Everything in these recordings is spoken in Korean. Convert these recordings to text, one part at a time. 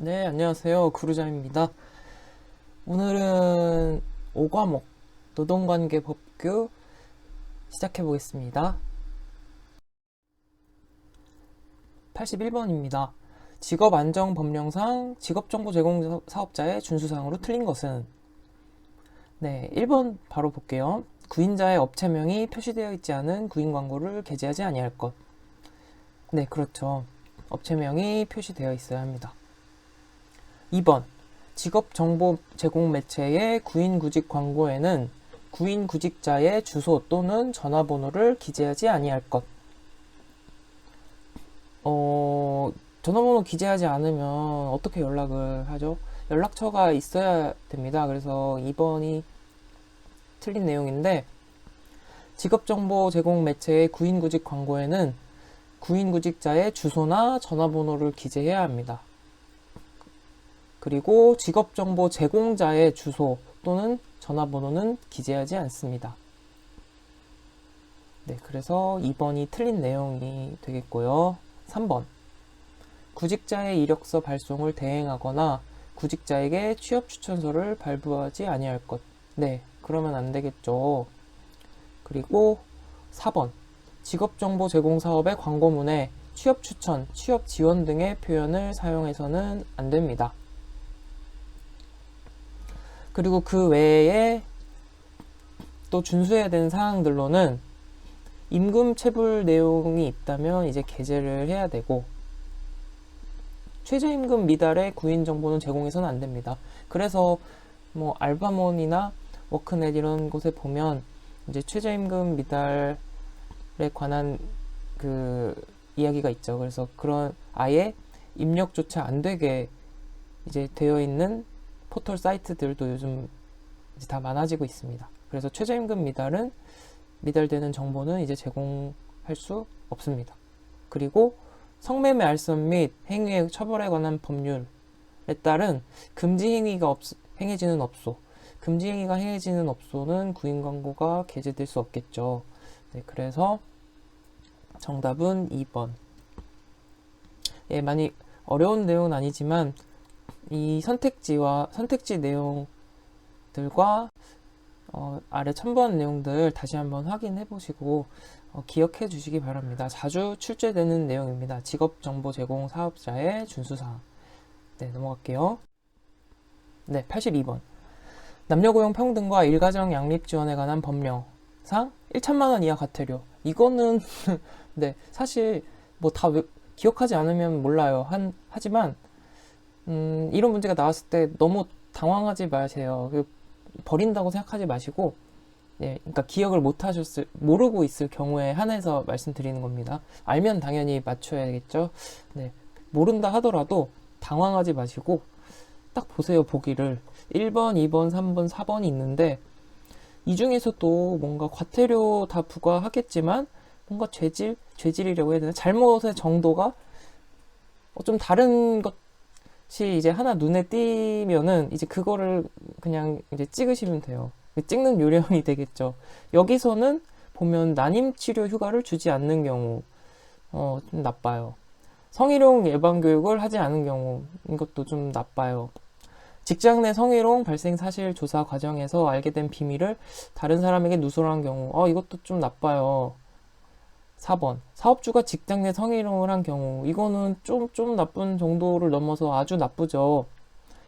네, 안녕하세요. 구루잠입니다. 오늘은 5과목 노동관계 법규 시작해 보겠습니다. 81번입니다. 직업안정법령상 직업정보 제공 사업자의 준수사항으로 틀린 것은? 네, 1번 바로 볼게요. 구인자의 업체명이 표시되어 있지 않은 구인 광고를 게재하지 아니할 것. 네, 그렇죠. 업체명이 표시되어 있어야 합니다. 2번 직업정보 제공 매체의 구인구직 광고에는 구인구직자의 주소 또는 전화번호를 기재하지 아니할 것. 전화번호 기재하지 않으면 어떻게 연락을 하죠? 연락처가 있어야 됩니다. 그래서 2번이 틀린 내용인데, 직업정보 제공 매체의 구인구직 광고에는 구인구직자의 주소나 전화번호를 기재해야 합니다. 그리고 직업정보 제공자의 주소 또는 전화번호는 기재하지 않습니다. 네, 그래서 2번이 틀린 내용이 되겠고요. 3번. 구직자의 이력서 발송을 대행하거나 구직자에게 취업 추천서를 발부하지 아니할 것. 네, 그러면 안 되겠죠. 그리고 4번. 직업정보 제공 사업의 광고문에 취업 추천, 취업 지원 등의 표현을 사용해서는 안 됩니다. 그리고 그 외에 또 준수해야 되는 사항들로는 임금 체불 내용이 있다면 이제 게재를 해야 되고, 최저임금 미달의 구인 정보는 제공해서는 안 됩니다. 그래서 뭐 알바몬이나 워크넷 이런 곳에 보면 이제 최저임금 미달에 관한 그 이야기가 있죠. 그래서 그런 아예 입력조차 안 되게 이제 되어 있는 포털 사이트들도 요즘 이제 다 많아지고 있습니다. 그래서 최저임금 미달되는 정보는 이제 제공할 수 없습니다. 그리고 성매매 알선 및 행위의 처벌에 관한 법률에 따른 금지 행위가 행해지는 업소, 금지 행위가 행해지는 업소는 구인 광고가 게재될 수 없겠죠. 네, 그래서 정답은 2번. 예, 많이 어려운 내용은 아니지만 이 선택지 내용들과 아래 첨부한 내용들 다시 한번 확인해 보시고 기억해 주시기 바랍니다. 자주 출제되는 내용입니다. 직업정보 제공 사업자의 준수사항. 네, 넘어갈게요. 네, 82번. 남녀고용 평등과 일가정 양립 지원에 관한 법령상 1천만 원 이하 과태료. 이거는 네, 사실 뭐 다 기억하지 않으면 몰라요. 하지만 이런 문제가 나왔을 때 너무 당황하지 마세요. 버린다고 생각하지 마시고, 네, 그러니까 기억을 모르고 있을 경우에 한해서 말씀드리는 겁니다. 알면 당연히 맞춰야겠죠. 네, 모른다 하더라도 당황하지 마시고, 딱 보세요, 보기를. 1번, 2번, 3번, 4번이 있는데, 이 중에서도 뭔가 과태료 다 부과하겠지만, 뭔가 죄질이라고 해야 되나? 잘못의 정도가 좀 다른 것이 이제 하나 눈에 띄면은 이제 그거를 그냥 이제 찍으시면 돼요. 찍는 요령이 되겠죠. 여기서는 보면 난임 치료 휴가를 주지 않는 경우, 좀 나빠요. 성희롱 예방 교육을 하지 않은 경우, 이것도 좀 나빠요. 직장 내 성희롱 발생 사실 조사 과정에서 알게 된 비밀을 다른 사람에게 누설한 경우, 이것도 좀 나빠요. 4번. 사업주가 직장 내 성희롱을 한 경우, 이거는 좀 나쁜 정도를 넘어서 아주 나쁘죠.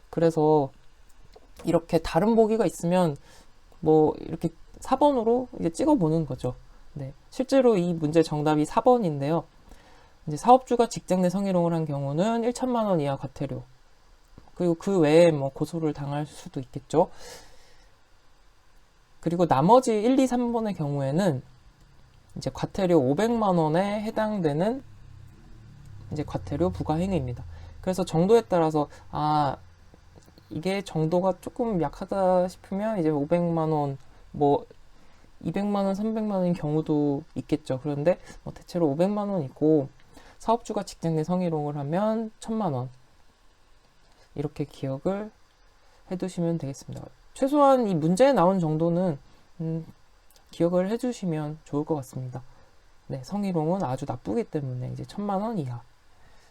그래서 이렇게 다른 보기가 있으면 뭐 이렇게 4번으로 이제 찍어보는 거죠. 네. 실제로 이 문제 정답이 4번인데요. 이제 사업주가 직장 내 성희롱을 한 경우는 1천만 원 이하 과태료. 그리고 그 외에 뭐 고소를 당할 수도 있겠죠. 그리고 나머지 1, 2, 3번의 경우에는 이제 과태료 500만 원에 해당되는 이제 과태료 부과 행위입니다. 그래서 정도에 따라서 이게 정도가 조금 약하다 싶으면 이제 500만 원, 뭐 200만 원, 300만 원인 경우도 있겠죠. 그런데 뭐 대체로 500만 원이고 사업주가 직장 내 성희롱을 하면 1000만 원. 이렇게 기억을 해두시면 되겠습니다. 최소한 이 문제에 나온 정도는 기억을 해주시면 좋을 것 같습니다. 네, 성희롱은 아주 나쁘기 때문에 이제 1000만 원 이하.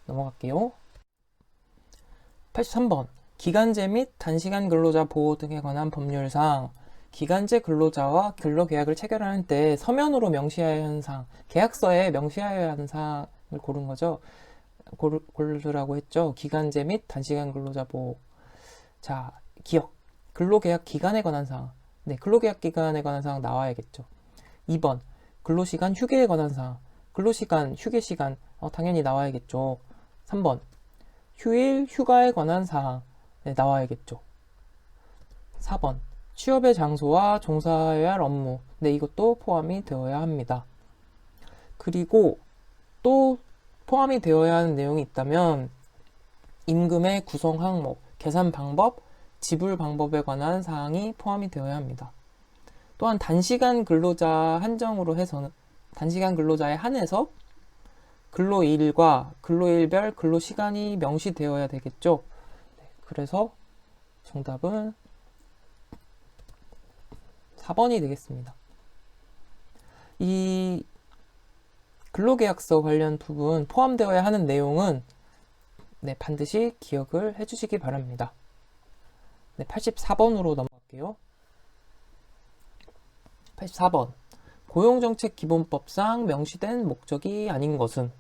넘어갈게요. 83번. 기간제 및 단시간 근로자 보호 등에 관한 법률상 기간제 근로자와 근로계약을 체결하는 때 서면으로 명시해야 하는 사항, 계약서에 명시해야 하는 사항을 고른 거죠. 고르라고 했죠. 기간제 및 단시간 근로자 보호. 자, 기억. 근로계약 기간에 관한 사항. 네, 근로계약 기간에 관한 사항 나와야겠죠. 2번. 근로시간 휴게에 관한 사항. 근로시간, 휴게시간 당연히 나와야겠죠. 3번. 휴일, 휴가에 관한 사항. 네, 나와야겠죠. 4번. 취업의 장소와 종사해야 할 업무. 네, 이것도 포함이 되어야 합니다. 그리고 또 포함이 되어야 하는 내용이 있다면 임금의 구성 항목, 계산 방법, 지불 방법에 관한 사항이 포함이 되어야 합니다. 또한 단시간 근로자 한정으로 해서는 단시간 근로자에 한해서 근로일과 근로일별 근로시간이 명시되어야 되겠죠. 그래서 정답은 4번이 되겠습니다. 이 근로계약서 관련 부분 포함되어야 하는 내용은 네, 반드시 기억을 해주시기 바랍니다. 네, 84번으로 넘어갈게요. 84번. 고용정책기본법상 명시된 목적이 아닌 것은?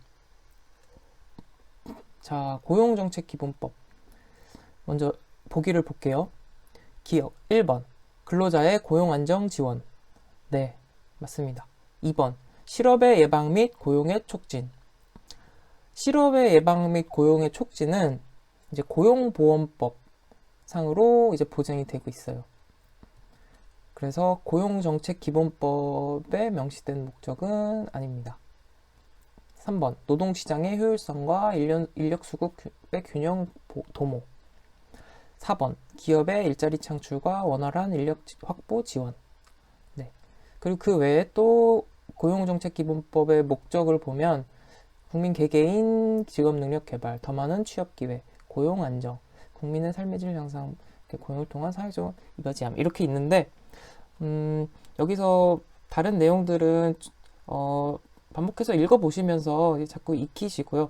자, 고용정책기본법. 먼저 보기를 볼게요. 기억 1번. 근로자의 고용안정 지원. 네, 맞습니다. 2번. 실업의 예방 및 고용의 촉진. 실업의 예방 및 고용의 촉진은 이제 고용보험법 상으로 이제 보장이 되고 있어요. 그래서 고용정책기본법에 명시된 목적은 아닙니다. 3번. 노동시장의 효율성과 인력수급의 균형 도모. 4번. 기업의 일자리 창출과 원활한 인력 확보 지원. 네. 그리고 그 외에 또 고용정책기본법의 목적을 보면 국민 개개인 직업능력 개발, 더 많은 취업기회, 고용 안정, 국민의 삶의 질 향상, 고용을 통한 사회적 이바지함 이렇게 있는데 여기서 다른 내용들은 반복해서 읽어보시면서 자꾸 익히시고요.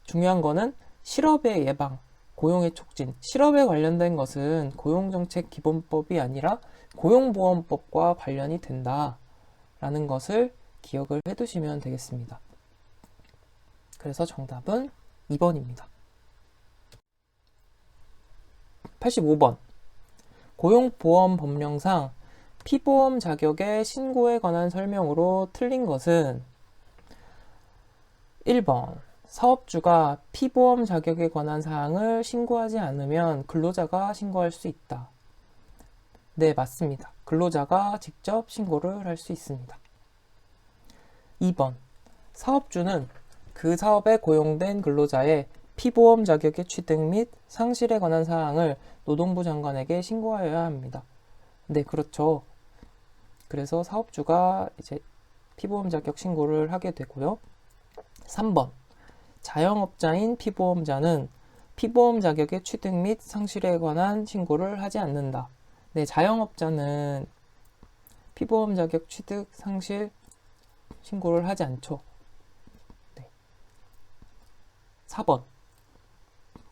중요한 거는 실업의 예방, 고용의 촉진, 실업에 관련된 것은 고용정책기본법이 아니라 고용보험법과 관련이 된다라는 것을 기억을 해두시면 되겠습니다. 그래서 정답은 2번입니다. 85번. 고용보험법령상 피보험 자격의 신고에 관한 설명으로 틀린 것은 1번. 사업주가 피보험 자격에 관한 사항을 신고하지 않으면 근로자가 신고할 수 있다. 네, 맞습니다. 근로자가 직접 신고를 할 수 있습니다. 2번. 사업주는 그 사업에 고용된 근로자의 피보험 자격의 취득 및 상실에 관한 사항을 노동부 장관에게 신고하여야 합니다. 네, 그렇죠. 그래서 사업주가 이제 피보험 자격 신고를 하게 되고요. 3번. 자영업자인 피보험자는 피보험 자격의 취득 및 상실에 관한 신고를 하지 않는다. 네, 자영업자는 피보험 자격 취득, 상실 신고를 하지 않죠. 네. 4번.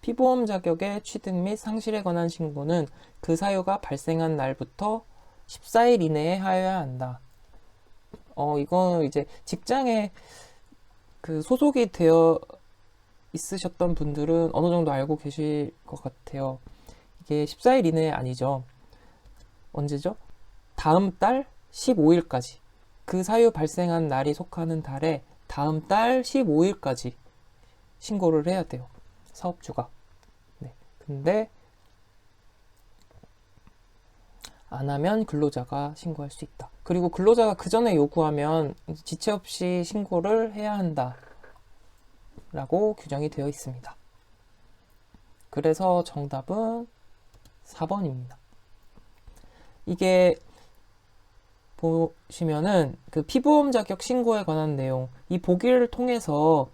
피보험 자격의 취득 및 상실에 관한 신고는 그 사유가 발생한 날부터 14일 이내에 하여야 한다. 이건 이제 직장에 그 소속이 되어 있으셨던 분들은 어느 정도 알고 계실 것 같아요. 이게 14일 이내 아니죠. 언제죠? 다음 달 15일까지. 그 사유 발생한 날이 속하는 달에 다음 달 15일까지 신고를 해야 돼요. 사업주가. 네. 근데 안 하면 근로자가 신고할 수 있다. 그리고 근로자가 그 전에 요구하면 지체 없이 신고를 해야 한다. 라고 규정이 되어 있습니다. 그래서 정답은 4번입니다. 이게 보시면은 그 피보험 자격 신고에 관한 내용, 이 보기를 통해서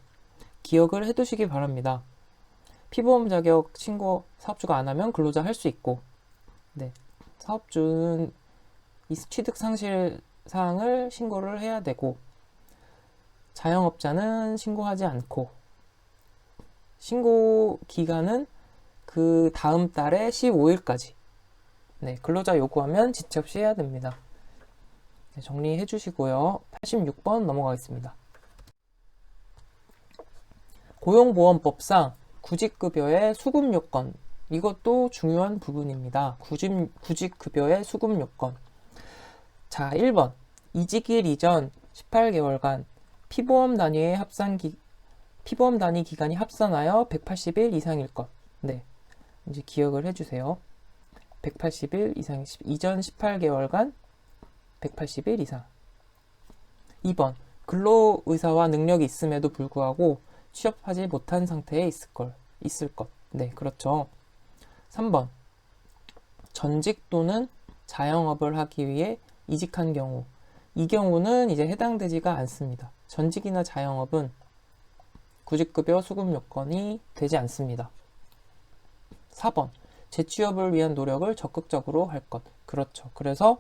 기억을 해두시기 바랍니다. 피보험 자격 신고 사업주가 안 하면 근로자 할 수 있고, 네. 사업주는 이 취득 상실 사항을 신고를 해야 되고, 자영업자는 신고하지 않고, 신고 기간은 그 다음 달에 15일까지. 네, 근로자 요구하면 지체 없이 해야 됩니다. 네, 정리해 주시고요. 86번 넘어가겠습니다. 고용보험법상 구직급여의 수급 요건. 이것도 중요한 부분입니다. 구직급여의 수급 요건. 자, 1번. 이직일 이전 18개월간 피보험 단위 기간이 합산하여 180일 이상일 것. 네. 이제 기억을 해주세요. 180일 이상, 이전 18개월간 180일 이상. 2번. 근로의사와 능력이 있음에도 불구하고 취업하지 못한 상태에 있을 것. 네, 그렇죠. 3번. 전직 또는 자영업을 하기 위해 이직한 경우. 이 경우는 이제 해당되지가 않습니다. 전직이나 자영업은 구직급여 수급 요건이 되지 않습니다. 4번. 재취업을 위한 노력을 적극적으로 할 것. 그렇죠. 그래서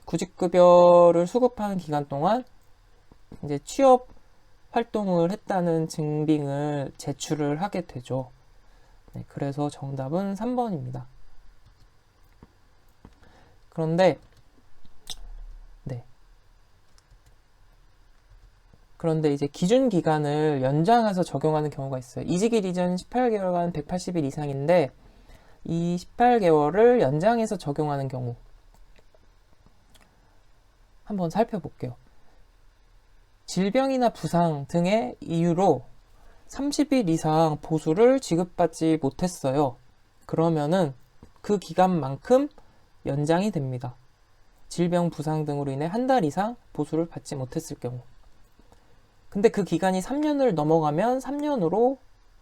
구직급여를 수급하는 기간 동안 이제 취업 활동을 했다는 증빙을 제출을 하게 되죠. 네, 그래서 정답은 3번입니다. 그런데 이제 기준 기간을 연장해서 적용하는 경우가 있어요. 이직일 이전 18개월간 180일 이상인데 이 18개월을 연장해서 적용하는 경우 한번 살펴볼게요. 질병이나 부상 등의 이유로 30일 이상 보수를 지급받지 못했어요. 그러면은 그 기간만큼 연장이 됩니다. 질병, 부상 등으로 인해 한 달 이상 보수를 받지 못했을 경우. 근데 그 기간이 3년을 넘어가면 3년으로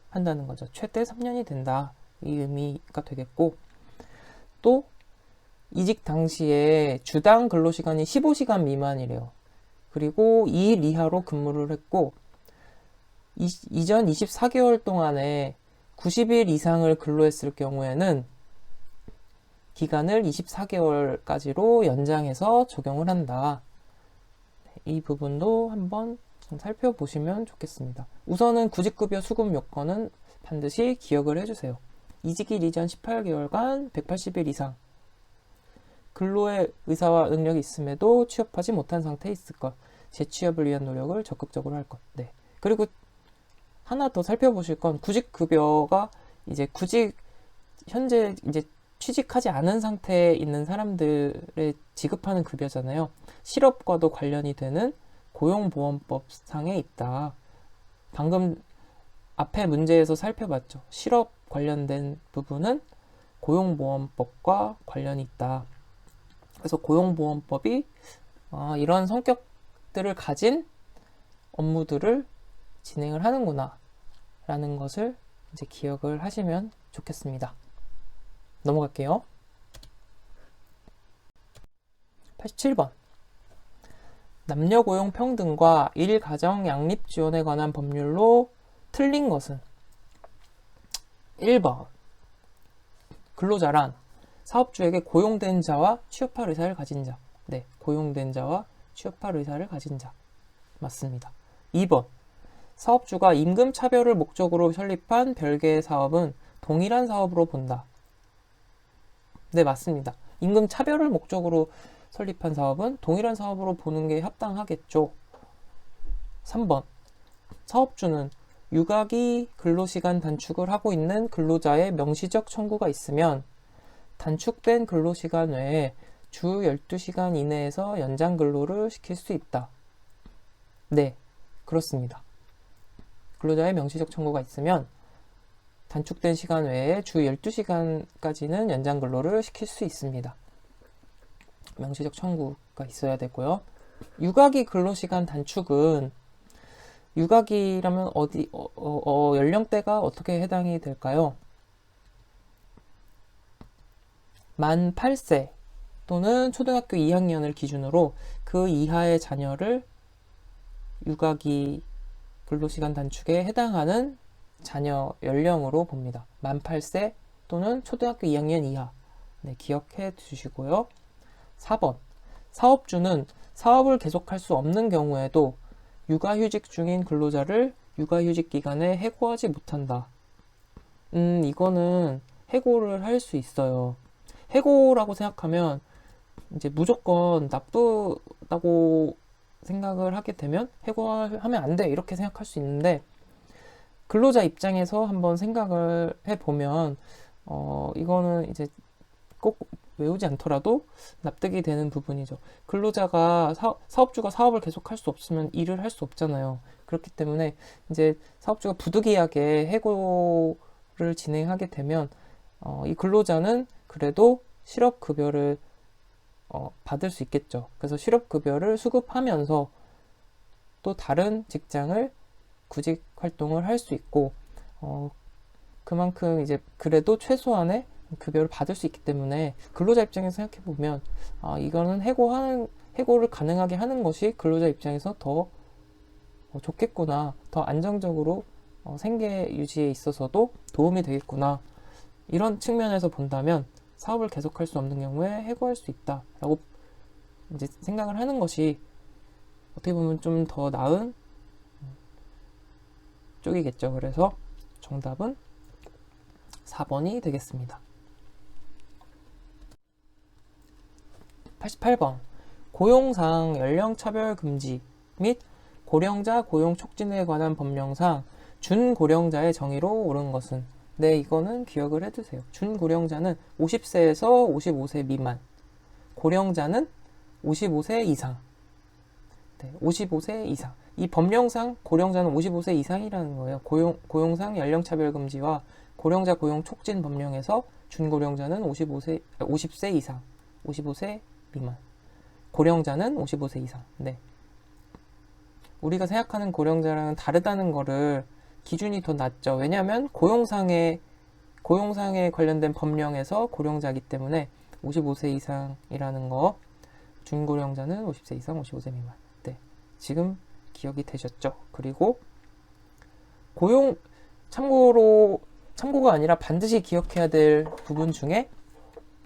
한다는 거죠. 최대 3년이 된다. 이 의미가 되겠고, 또 이직 당시에 주당 근로시간이 15시간 미만이래요. 그리고 2일 이하로 근무를 했고 이전 24개월 동안에 90일 이상을 근로했을 경우에는 기간을 24개월까지로 연장해서 적용을 한다. 이 부분도 한번 좀 살펴보시면 좋겠습니다. 우선은 구직급여 수급 요건은 반드시 기억을 해주세요. 이직일 이전 18개월간 180일 이상 근로의 의사와 능력이 있음에도 취업하지 못한 상태에 있을 것. 재취업을 위한 노력을 적극적으로 할 것. 네. 그리고 하나 더 살펴보실 건 구직급여가 이제 현재 이제 취직하지 않은 상태에 있는 사람들의 지급하는 급여잖아요. 실업과도 관련이 되는 고용보험법상에 있다. 방금 앞에 문제에서 살펴봤죠. 실업 관련된 부분은 고용보험법과 관련이 있다. 그래서 고용보험법이 이런 성격들을 가진 업무들을 진행을 하는구나 라는 것을 이제 기억을 하시면 좋겠습니다. 넘어갈게요. 87번. 남녀고용 평등과 일가정 양립 지원에 관한 법률로 틀린 것은 1번. 근로자란 사업주에게 고용된 자와 취업할 의사를 가진 자. 네, 고용된 자와 취업할 의사를 가진 자. 맞습니다. 2번. 사업주가 임금 차별을 목적으로 설립한 별개의 사업은 동일한 사업으로 본다. 네, 맞습니다. 임금 차별을 목적으로 설립한 사업은 동일한 사업으로 보는 게 합당하겠죠. 3번. 사업주는 유가기 근로시간 단축을 하고 있는 근로자의 명시적 청구가 있으면 단축된 근로시간 외에 주 12시간 이내에서 연장 근로를 시킬 수 있다. 네, 그렇습니다. 근로자의 명시적 청구가 있으면 단축된 시간 외에 주 12시간까지는 연장 근로를 시킬 수 있습니다. 명시적 청구가 있어야 되고요. 유가기 근로시간 단축은 유가기라면 연령대가 어떻게 해당이 될까요? 만 8세 또는 초등학교 2학년을 기준으로 그 이하의 자녀를 유가기 근로시간 단축에 해당하는 자녀 연령으로 봅니다. 만 8세 또는 초등학교 2학년 이하. 네, 기억해 주시고요. 4번. 사업주는 사업을 계속할 수 없는 경우에도 육아휴직 중인 근로자를 육아휴직 기간에 해고하지 못한다. 이거는 해고를 할 수 있어요. 해고라고 생각하면 이제 무조건 나쁘다고 생각을 하게 되면 해고하면 안 돼 이렇게 생각할 수 있는데, 근로자 입장에서 한번 생각을 해보면 이거는 이제 꼭 외우지 않더라도 납득이 되는 부분이죠. 근로자가 사업주가 사업을 계속할 수 없으면 일을 할 수 없잖아요. 그렇기 때문에 이제 사업주가 부득이하게 해고를 진행하게 되면 이 근로자는 그래도 실업급여를 받을 수 있겠죠. 그래서 실업급여를 수급하면서 또 다른 직장을 구직 활동을 할 수 있고, 그만큼 이제 그래도 최소한의 급여를 받을 수 있기 때문에 근로자 입장에서 생각해 보면 이거는 해고를 가능하게 하는 것이 근로자 입장에서 더 좋겠구나, 더 안정적으로 생계 유지에 있어서도 도움이 되겠구나, 이런 측면에서 본다면 사업을 계속할 수 없는 경우에 해고할 수 있다라고 이제 생각을 하는 것이 어떻게 보면 좀 더 나은 쪽이겠죠. 그래서 정답은 4번이 되겠습니다. 88번. 고용상 연령차별 금지 및 고령자 고용 촉진에 관한 법령상 준고령자의 정의로 옳은 것은? 네, 이거는 기억을 해두세요. 준고령자는 50세에서 55세 미만, 고령자는 55세 이상. 네, 55세 이상. 이 법령상 고령자는 55세 이상이라는 거예요. 고용상 연령차별 금지와 고령자 고용 촉진 법령에서 준고령자는 50세 이상, 55세 미만, 고령자는 55세 이상. 네. 우리가 생각하는 고령자랑은 다르다는 거를 기준이 더 낮죠. 왜냐하면 고용상에 관련된 법령에서 고령자이기 때문에 55세 이상이라는 거, 준고령자는 50세 이상, 55세 미만. 네. 지금 기억이 되셨죠? 그리고 참고가 아니라 반드시 기억해야 될 부분 중에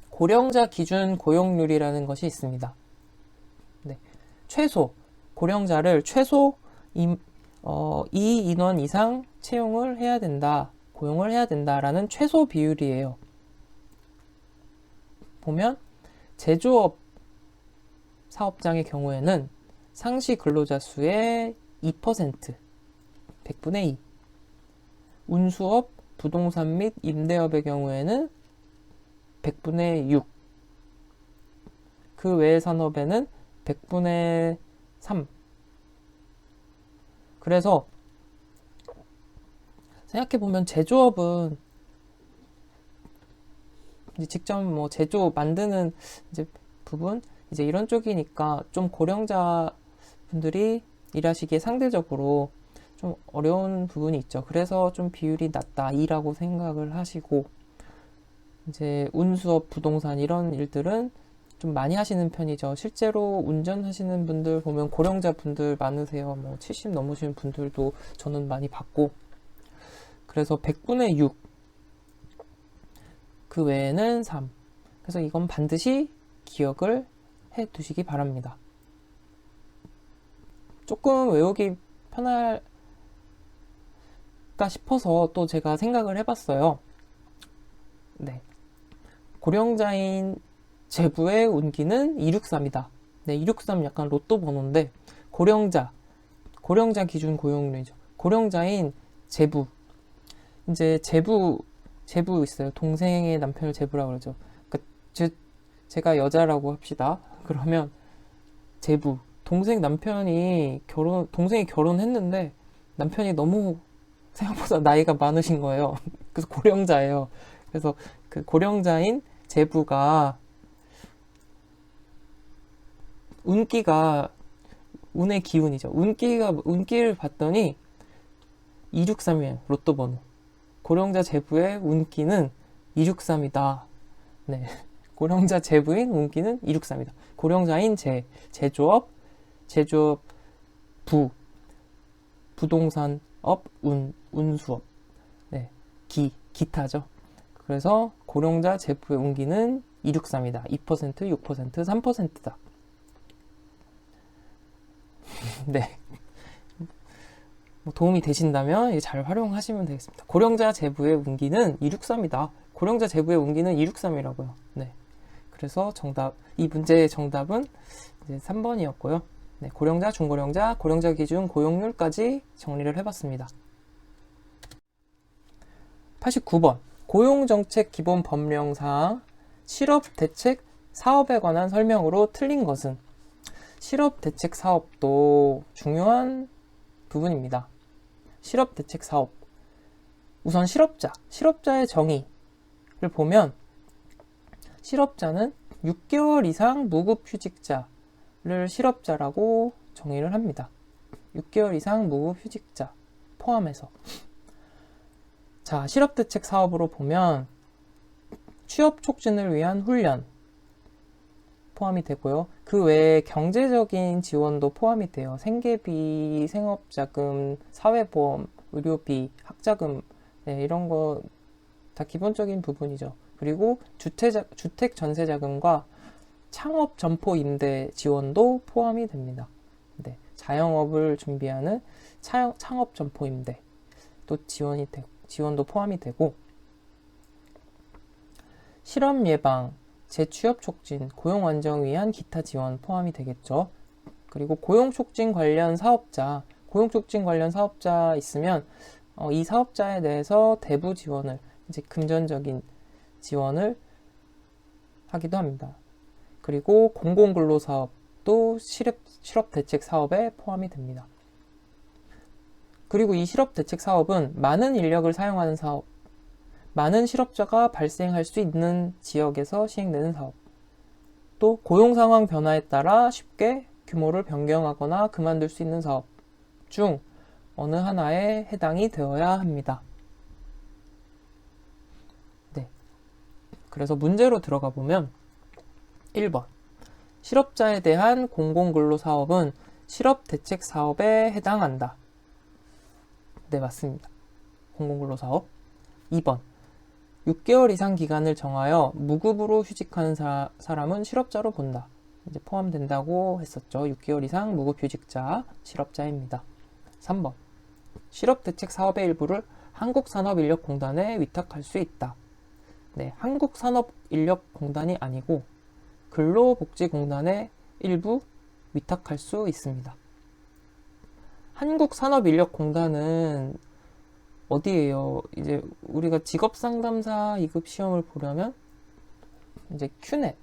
고령자 기준 고용률이라는 것이 있습니다. 네. 고령자를 최소 2 인원 이상 채용을 해야 된다, 고용을 해야 된다라는 최소 비율이에요. 보면 제조업 사업장의 경우에는 상시 근로자 수의 2%, 100분의 2. 운수업, 부동산 및 임대업의 경우에는 100분의 6. 그 외의 산업에는 100분의 3. 그래서 생각해보면 제조업은 이제 직접 제조 만드는 이제 부분, 이제 이런 쪽이니까 좀 고령자 분들이 일하시기에 상대적으로 좀 어려운 부분이 있죠. 그래서 좀 비율이 낮다, 2라고 생각을 하시고, 이제 운수업, 부동산 이런 일들은 좀 많이 하시는 편이죠. 실제로 운전하시는 분들 보면 고령자 분들 많으세요. 70 넘으신 분들도 저는 많이 봤고, 그래서 100분의 6, 그 외에는 3. 그래서 이건 반드시 기억을 해 두시기 바랍니다. 조금 외우기 편할까 싶어서 또 제가 생각을 해봤어요. 네. 고령자인 제부의 운기는 263이다. 네, 263 약간 로또 번호인데, 고령자 기준 고용률이죠. 고령자인 제부. 이제 제부 있어요. 동생의 남편을 제부라고 그러죠. 그러니까 제가 여자라고 합시다. 그러면 제부. 동생이 결혼했는데 남편이 너무 생각보다 나이가 많으신 거예요. 그래서 고령자예요. 그래서 그 고령자인 제부가 운의 기운이죠. 운기를 봤더니 263이에요. 로또 번호. 고령자 제부의 운기는 263이다. 네. 고령자 제부인 운기는 263이다. 고령자인 제조업 부동산업, 운수업. 네. 기타죠. 그래서 고령자 제부의 운기는 263이다. 2%, 6%, 3%다. 네. 도움이 되신다면 잘 활용하시면 되겠습니다. 고령자 제부의 운기는 263이다. 고령자 제부의 운기는 263이라고요. 네. 그래서 이 문제의 정답은 이제 3번이었고요. 네, 고령자, 중고령자, 고령자 기준 고용률까지 정리를 해봤습니다. 89번. 고용정책 기본 법령사항 실업대책 사업에 관한 설명으로 틀린 것은? 실업대책 사업도 중요한 부분입니다. 실업대책 사업. 우선 실업자의 정의를 보면 실업자는 6개월 이상 무급휴직자를 실업자라고 정의를 합니다. 6개월 이상 무급휴직자 포함해서. 자, 실업대책 사업으로 보면 취업 촉진을 위한 훈련 포함이 되고요. 그 외에 경제적인 지원도 포함이 돼요. 생계비, 생업자금, 사회보험, 의료비, 학자금, 네, 이런 거 다 기본적인 부분이죠. 그리고 주택 전세자금과 창업 점포 임대 지원도 포함이 됩니다. 네, 자영업을 준비하는 창업 점포 임대 또 지원도 포함이 되고, 실업 예방, 재취업 촉진, 고용 안정을 위한 기타 지원 포함이 되겠죠. 그리고 고용 촉진 관련 사업자 있으면 이 사업자에 대해서 대부 지원을, 이제 금전적인 지원을 하기도 합니다. 그리고 공공근로사업도 실업대책 사업에 포함이 됩니다. 그리고 이 실업대책 사업은 많은 인력을 사용하는 사업, 많은 실업자가 발생할 수 있는 지역에서 시행되는 사업, 또 고용상황 변화에 따라 쉽게 규모를 변경하거나 그만둘 수 있는 사업 중 어느 하나에 해당이 되어야 합니다. 네. 그래서 문제로 들어가 보면 1번. 실업자에 대한 공공근로사업은 실업대책 사업에 해당한다. 네, 맞습니다. 공공근로사업. 2번. 6개월 이상 기간을 정하여 무급으로 휴직하는 사람은 실업자로 본다. 이제 포함된다고 했었죠. 6개월 이상 무급휴직자, 실업자입니다. 3번. 실업대책 사업의 일부를 한국산업인력공단에 위탁할 수 있다. 네, 한국산업인력공단이 아니고 근로복지공단에 일부 위탁할 수 있습니다. 한국산업인력공단은 어디예요? 이제 우리가 직업상담사 2급 시험을 보려면 이제 큐넷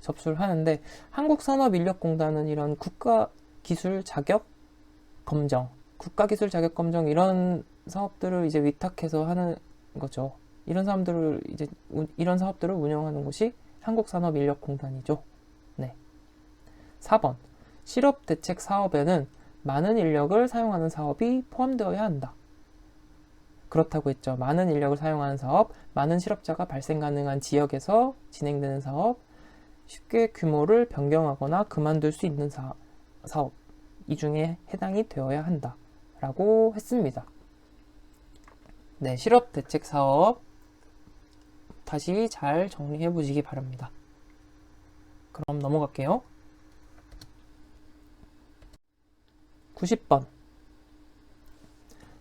접수를 하는데, 한국산업인력공단은 이런 국가기술 자격 검정 이런 사업들을 이제 위탁해서 하는 거죠. 이런 사업들을 운영하는 곳이 한국산업인력공단이죠. 네. 4번. 실업대책 사업에는 많은 인력을 사용하는 사업이 포함되어야 한다. 그렇다고 했죠. 많은 인력을 사용하는 사업, 많은 실업자가 발생 가능한 지역에서 진행되는 사업, 쉽게 규모를 변경하거나 그만둘 수 있는 사업, 이 중에 해당이 되어야 한다 라고 했습니다. 네, 실업대책 사업 다시 잘 정리해 보시기 바랍니다. 그럼 넘어갈게요. 90번.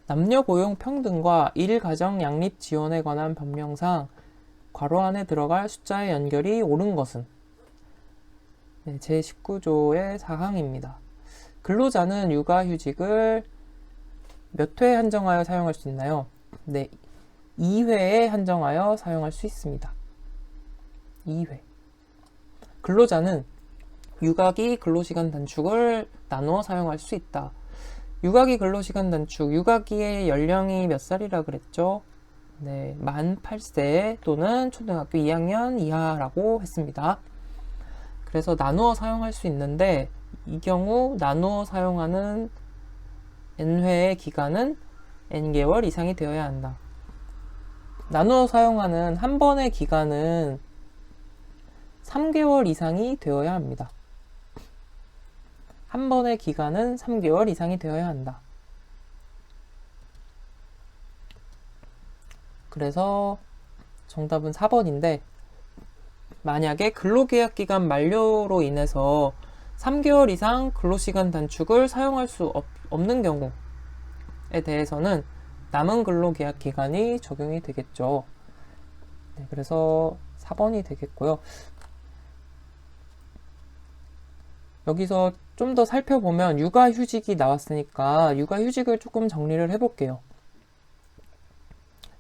남녀 고용 평등과 일가정 양립 지원에 관한 법령상 괄호 안에 들어갈 숫자의 연결이 옳은 것은? 네, 제19조의 사항입니다. 근로자는 육아휴직을 몇 회에 한정하여 사용할 수 있나요? 네, 2회에 한정하여 사용할 수 있습니다. 2회. 근로자는 육아기 근로시간 단축을 나누어 사용할 수 있다. 육아기 근로시간 단축, 육아기의 연령이 몇 살이라 그랬죠? 네, 만 8세 또는 초등학교 2학년 이하라고 했습니다. 그래서 나누어 사용할 수 있는데, 이 경우 나누어 사용하는 N회의 기간은 N개월 이상이 되어야 한다. 나누어 사용하는 한 번의 기간은 3개월 이상이 되어야 합니다. 한 번의 기간은 3개월 이상이 되어야 한다. 그래서 정답은 4번인데, 만약에 근로계약 기간 만료로 인해서 3개월 이상 근로시간 단축을 사용할 수 없는 경우에 대해서는 남은 근로계약 기간이 적용이 되겠죠. 네, 그래서 4번이 되겠고요. 여기서 좀 더 살펴보면 육아휴직이 나왔으니까 육아휴직을 조금 정리를 해볼게요.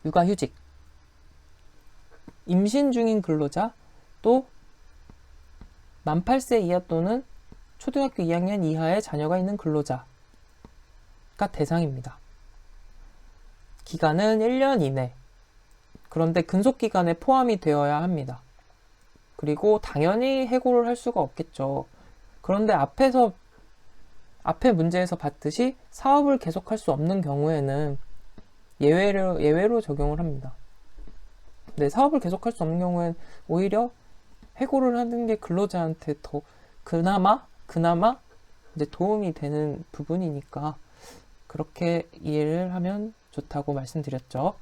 육아휴직. 임신 중인 근로자, 또 만 8세 이하 또는 초등학교 2학년 이하의 자녀가 있는 근로자가 대상입니다. 기간은 1년 이내. 그런데 근속기간에 포함이 되어야 합니다. 그리고 당연히 해고를 할 수가 없겠죠. 그런데 앞에 문제에서 봤듯이 사업을 계속할 수 없는 경우에는 예외로 적용을 합니다. 네, 사업을 계속할 수 없는 경우엔 오히려 해고를 하는 게 근로자한테 더 그나마 이제 도움이 되는 부분이니까 그렇게 이해를 하면 좋다고 말씀드렸죠.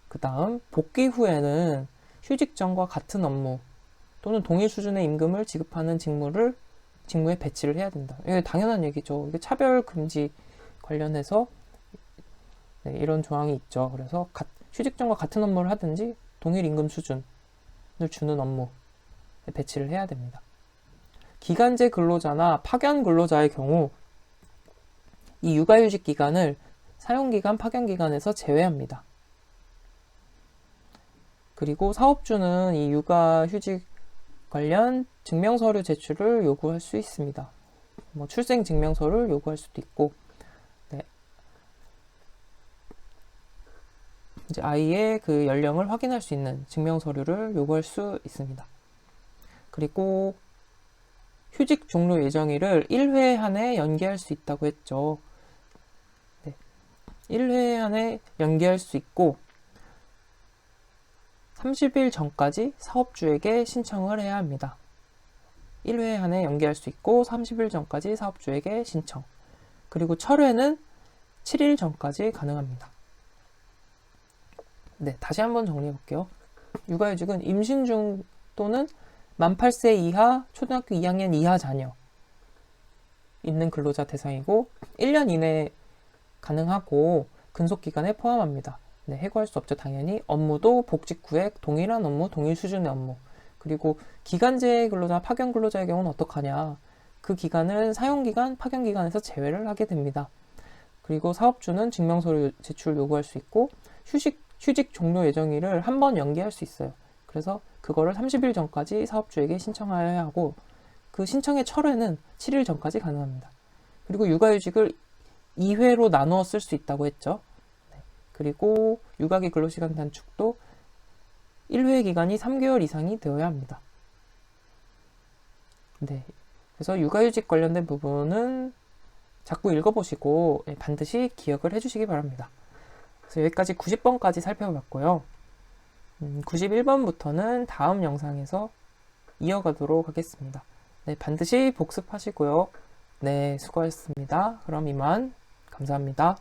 그 다음 복귀 후에는 휴직 전과 같은 업무 또는 동일 수준의 임금을 지급하는 직무에 배치를 해야 된다. 이게 당연한 얘기죠. 이게 차별 금지 관련해서 네, 이런 조항이 있죠. 그래서 휴직 전과 같은 업무를 하든지 동일 임금 수준을 주는 업무에 배치를 해야 됩니다. 기간제 근로자나 파견 근로자의 경우 이 육아휴직 기간을 사용기간, 파견기간에서 제외합니다. 그리고 사업주는 이 육아휴직 관련 증명서류 제출을 요구할 수 있습니다. 뭐 출생 증명서를 요구할 수도 있고, 네. 이제 아이의 그 연령을 확인할 수 있는 증명서류를 요구할 수 있습니다. 그리고 휴직 종료 예정일을 1회 안에 연기할 수 있다고 했죠. 네. 1회 안에 연기할 수 있고 30일 전까지 사업주에게 신청을 해야 합니다. 1회 안에 연기할 수 있고 30일 전까지 사업주에게 신청. 그리고 철회는 7일 전까지 가능합니다. 네, 다시 한번 정리해 볼게요. 육아휴직은 임신 중 또는 만 8세 이하 초등학교 2학년 이하 자녀 있는 근로자 대상이고 1년 이내 가능하고 근속기간에 포함합니다. 네, 해고할 수 없죠. 당연히 업무도 복직 후에 동일한 업무, 동일 수준의 업무. 그리고 기간제 근로자, 파견 근로자의 경우는 어떡하냐. 그 기간은 사용기간, 파견기간에서 제외를 하게 됩니다. 그리고 사업주는 증명서류 제출 요구할 수 있고 휴직 종료 예정일을 한 번 연기할 수 있어요. 그래서 그거를 30일 전까지 사업주에게 신청하여야 하고 그 신청의 철회는 7일 전까지 가능합니다. 그리고 육아휴직을 2회로 나누어 쓸 수 있다고 했죠. 네. 그리고 육아기 근로시간 단축도 1회 기간이 3개월 이상이 되어야 합니다. 네. 그래서 육아휴직 관련된 부분은 자꾸 읽어보시고 반드시 기억을 해주시기 바랍니다. 그래서 여기까지 90번까지 살펴봤고요. 91번부터는 다음 영상에서 이어가도록 하겠습니다. 네, 반드시 복습하시고요. 네, 수고하셨습니다. 그럼 이만 감사합니다.